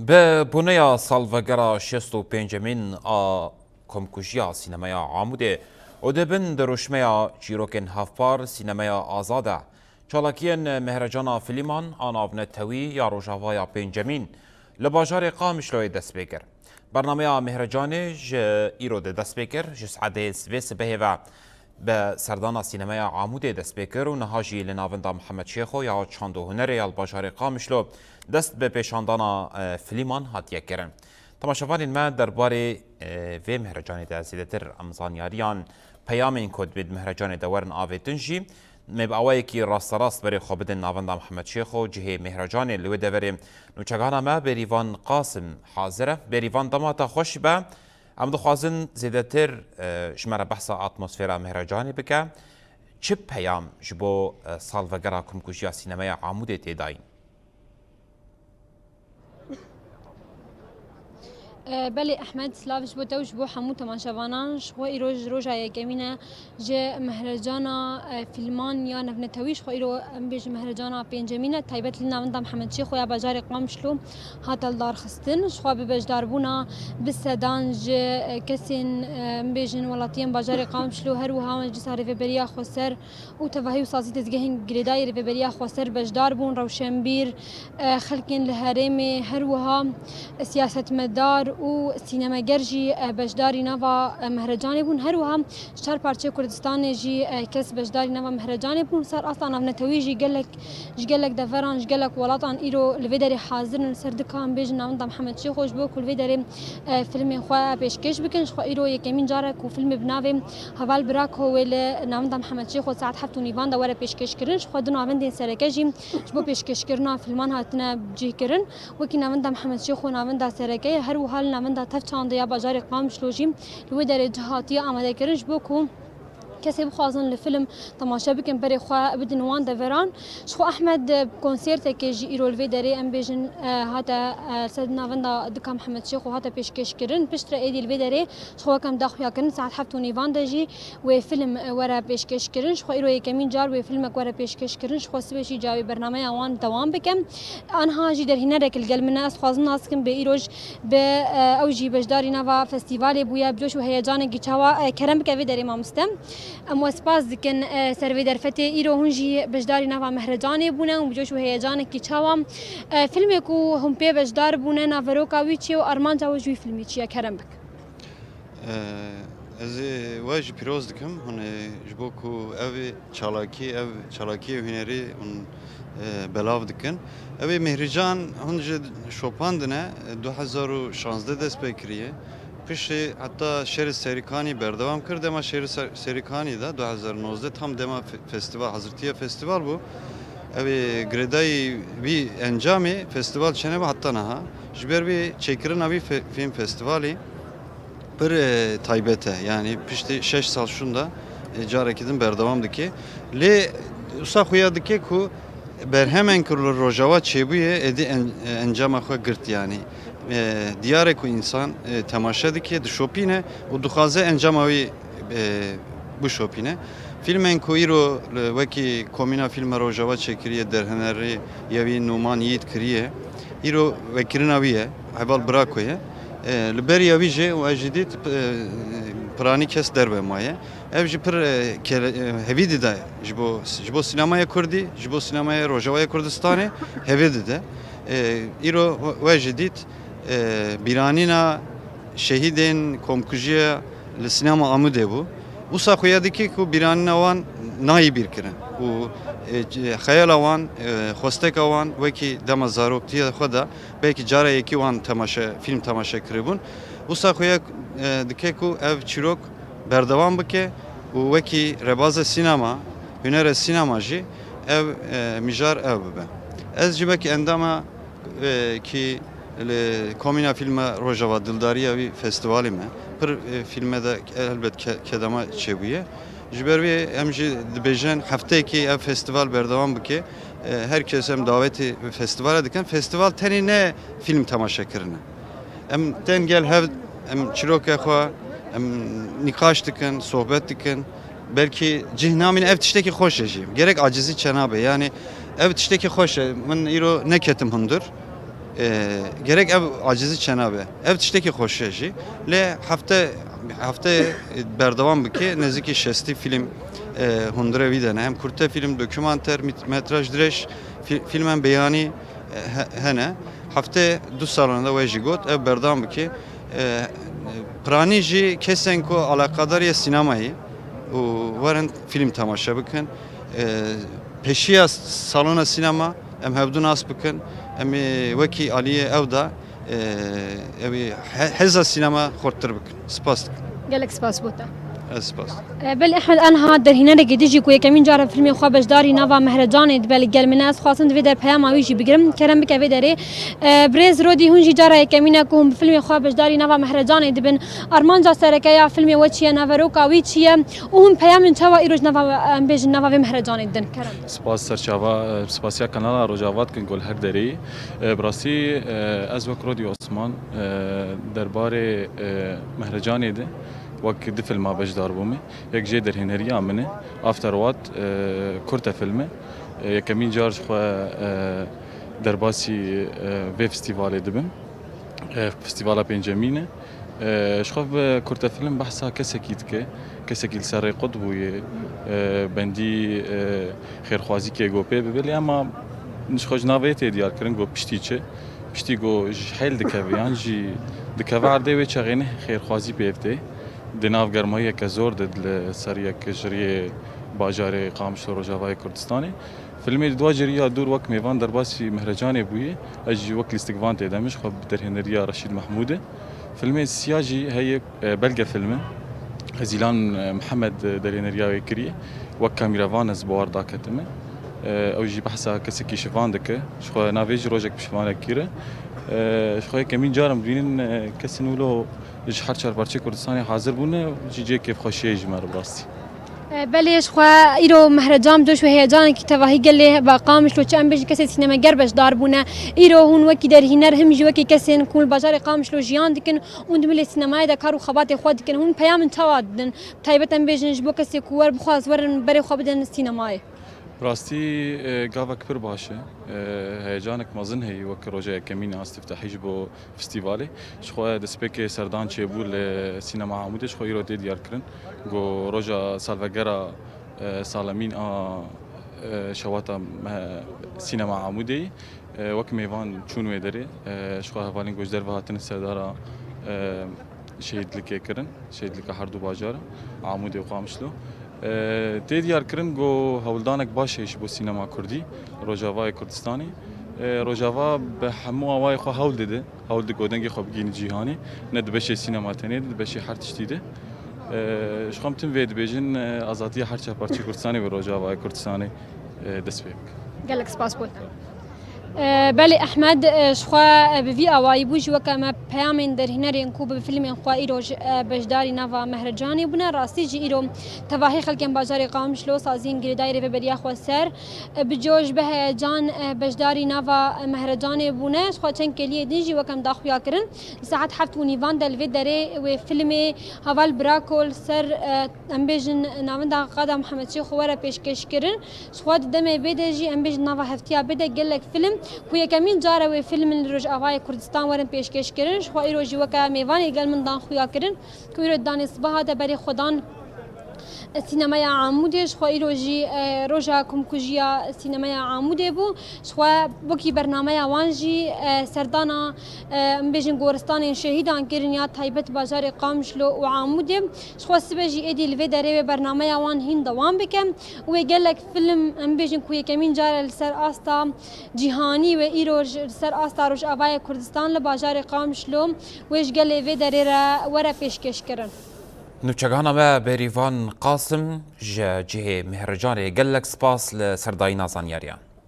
به بنیاد سالوگرا شست و پنجمین کمکوژیا سینمای عموده و دبن دروشمیا چیروکن هفپار سینمای آزاده چالاکین مهرجان فیلمان آناون توی یا روژاوای پنجمین لباجار قامشلوی دست بگر برنامه مهرجان ایرو دست بگر جسعده سویس بهیوه به سردان سینمای عموده دست بکر و نهاجی لناوندا محمد شیخو یا چاند و هنر الباجار قامشلو دست به پیشاندان فیلمان هاتیه کرن. تماشاوانین ما درباره و مهرجان ده زیدتر امزانیاریان پیام این کد بید مهرجان دورن آویتنجی مبعوی کی راست بری خوابدن ناوندا محمد شیخو جهه مهرجان لوی دوری نوچگانا ما بریوان قاسم حاضره بریوان دماتا خوش به ام دخوازن زیدتر شماره بحث اتمسفر مهرجانی بکه چه پیام جبو سالوگرا کمکوژیا سینمای عموده تیداین؟ بله احمد سلاوش بو توش بو حمو تماشاوانانش خو ایروج روجا یکمینه جه مهرجانا فیلمان یا نفنتویش خو ایرو بیج مهرجانا پنجمینه تایبت لناوندا محمد شیخ یا بازار قامشلو هاتل دار خستن خو بیج داربونا بسدان جه کسین بیجن ولاتین بازار قامشلو هر و هم جسار فبریا خسر او توهی وسازی تزگهن گریدای فبریا خسر بیج داربون روشنبیر خلکن لهرم هر و هم سیاست مدار و سینما گرجی بجداری نوا مهرجانی بون هر وهم شهر پارچه کردستان جی کس بجداری نوا مهرجانی بون سر اصلا نفتوی جی گلک دفران گلک ولاتان ایرو لویدری حاضر سردکان بیج ناوندا محمد شیخ خوش بو کل ویدری فیلم خو پیشکش بکنش خو ایرو یکمین جاره کو فیلم بناوی حوال براک هو ول ناوندا محمد شیخ ساعت 7 نیوان دوره پیشکش کردنش خو دنا وندین سرکجی بو پیشکش کردن فیلمان هاتنه جی کردن وکی ناوندا محمد شیخ ناوندا سرکه هر وحال ناوندا تف چانده یا بازار قامشلوجیم لو در جهاتی آماده کردنش بو کسی بخوازن لفیلم تماشا بکن بری خوا بدن وان دوران شخو احمد کنسرت که جی ایرول وی داری ام بیجن هاتا سد ناوندا دکا محمد شیخ و هاتا پیشکش کردن پشتر ایدی الوی داری شخو کم داخویا کردن ساعت 7 نیوان دجی و فیلم ورا پیشکش کردن شخو ایرو یکمین جار و فیلم ورا پیشکش کردن شخو سبشی جاوی برنامه وان دوام بکم آنها جی در هنر کل گل من اس خوازن ناسکم به ایروج به اوجی بجداری نوا فستیوال بویا بجوش و هیجان گیچاوا کرم بکوی داری ما مستم ام سپاس دکن سروی درفته ایرو هنجی بجداری نوا مهرجانی بونه و بجوش و هیجان کی چاوام فیلمی کو هم پی بجدار بونه نافرو کاوی چی و ارمان جاو جوی فیلمی چیه کرم بک از واج پیروز دکم هن جبو کو او چالاکی هنری اون بلاو دکن او مهرجان هنج شوپاندنه 2016 دست بکریه پیش حتی شهر سریکانی بردوام کرد اما شهر سریکانی دا 2019 tam dema festival Hazretiye festival bu. Evi gredai bir encami festival çene hatta naha. Jber bir çekirin abi film festivali bir taybete yani pişti 6 sal şunda carekidin berdavamdaki le usa xuyadaki ku berhemen kurulur rojava çebuye edi encama xwe girt yani. دیاره کو انسان تماشا دکه دشوپینه و دخوازه انجام اوی بشوپینه فیلم کویرو وکی کومینا فیلم روجاوا چکریه در هنری یوی نومان یید کریه ایرو وکرین اویه حوال براکویه لبری اویجه و اجدید پرانی کس دربه مایه اوجی پر هویدی ده جبو سینمای کردی جبو سینمای روجاوای کردستانه هویدی ده ایرو و اجدید بیرانینا شهیدین کمکوژی لسینما آموده بو. اوسا خویادی که کو بیرانینا وان نایی بیر کرن. و خیال وان خواسته وان وکی دم زاروکتی خدا بیکی جاره یکی وان تماشا فیلم تماشا کردن. اوسا خویاد دیگه کو اف چیروک بردوام بکه و وکی رباز سینما هنر سینما جی اف میجار اف به. از جیبکی انداما کی komina filme Rojava Dildariya bir festivali mi? Bir filme de elbet kedama çebuye. Jibervi emji dibêjin hefteyekî ev festival berdevam bike. Herkes em daveti festivale dikin. Festival tenê ne film temaşa kirine. Em ten gel hev em çîrokê xwe em nîqaş dikin, sohbet dikin. Belki cihnamin ev tiştekî xweş e jî. Gerek acizî çenabe yani ev tiştekî xweş e. Min îro neketim hundir. gerek ev acizi çenabe ev tişteki hoşeji le hafta berdavan bike neziki şesti film hundre videne hem kurte film dokümanter metraj direş filmen beyani hene hafta du salonda ve jigot ev berdavan bike praniji kesenko alakadar ya sinemayı varın film tamaşa bakın peşiya salona sinema em hevdun as bakın em veki aliye evda evi heza sinema خورتر bakın spas gelek spas bota spas بل احمد انها در هنا ديجي كوي كمين جاره فيلم خو بجداري نوا مهرجان بل گل مناس خاصن في در پیام ويجي بگرم کرم بك في دري بريز رودي هنجي جاره كمينا كوم فيلم خو بجداري نوا مهرجان دبن ارمان جا سركيا فيلم وچيا نوروكا ويچيا وهم پیام توا ايروج نوا بيج نوا مهرجان دن کرم سپاس سرچاوا سپاسیا کانال روجاوات کن گل هر دری براسی از وک رودی عثمان درباره مهرجان ده وقت دي فيلم بجدار بومي يك جي در هنريا منه افتر وات كورتا فيلم كمين جارج خو درباسي في فيستيفال دبن فيستيفال بنجامين شخوف كورتا فيلم بحثها كسكيل سر قطب بندي خير خوازي كي جو بي بلي اما نشخوج نافيتي ديال كرن جو بشتي جو حيل دكافيان جي دكافار دي وچغينه خير خوازي بيفتي دناف گرمایی که زور داد سریع کجری باجار قامش روجاوای کردستانی فیلمی دو جریا دور وقت میوان درباسی مهرجانی بویه اجی وقت استقبال تدامش خب در هنریا رشید محموده فیلمی سیاجی هی بلغ فیلمه هزیلان محمد در هنریا وکریه وقت کامیروان از بوار داکتمه او جی بحثا کسی کی شفان دکه شخو ناویج روجک بشفان کیره شخو کمین جارم بینن کسی نولو هر چهار پارچه کردستانی حاضر بونه جی کیف خوشی جمر براستی بلش خو ایرو مهرجان دوش و هیجان کی توهی گله با قامش لو چم بج کسی سینما گربش داربونه ایرو هون وکی در هنر هم جو وکی کسی کول بازار قامش لو جیان دکن اون دمل سینمای دا کارو خبات خود دکن هون پیام توادن تایبتن بجنج بو کسی کوور بخواز ورن بری خو بدن سینمای براستی گاوا کبر باشه هیجانک مازن هی وک روجه کمین استفتاحی بو فستیوالی شخو دسپک سردان چه بول سینما عموده شخو ایرو دی دیار کرن گو روجا سالوگرا سالمین شواتا سینما عموده وک میوان چونو داره شخو حوالین گوجدر و هاتن سردارا شهیدlik کرن شهیدlik هر دو باجار عموده و قامشلو دیار کرن گو هولدانک باشش بو سینما کردی روجاوای کردستانی روجاوا به همو آوای خو هول دیده هول دی گودنگی خو بگین جهانی ند بشه سینما تنید بشه هر تشتیده شخم تیم وید بیجن آزادی هر چه پارچه کردستانی و روجاوای کردستانی دست بیک گلک سپاس بولتن بله احمد شخوا بوی آوایی بوج وکم پیام در هنرین کو به فیلم خوا ایروج بجداری نوا مهرجانی بنا راستی جی ایرو تواهی خلکن بازار قامش لو سازین گریدای رو بریا خو سر بجوج به جان بجداری نوا مهرجانی بونه شخوا چن کلیه دیجی وکم داخویا کرن ساعت هفت و نیوان دل و دره و فیلم حوال براکول سر امبیجن نامن دا قادم محمد شیخ وره پیشکش کرن شخوا دمه بده جی امبیجن نوا هفتیا بده گلک فیلم کوی کمین جاره و فیلم روج آوای کردستان ورن پیشکش کردن شو ایروجی وکا میوانی گل من دان خویا کردن کوی رو دانست به ده بری خودان سینمای عمودش خو ایروجی روجا کمکوجیا سینمای عموده بو شو بکی برنامه وانجی سردانا بیشن گورستان شهیدان کردن یا تایبت بازار قامشلو و عموده شو سبجی ادی لوی دره برنامه وان هند دوام بکم و گلک فیلم بیشن کوی کمین جار سر آستا جهانی و ایروج سر آستا روج آبای کردستان لبازار قامشلو وش گل وی دره را ورا پیشکش کردن نوچگانا ما بریوان قاسم جه مهرجان گلک سپاس لسردائی نازانیاریان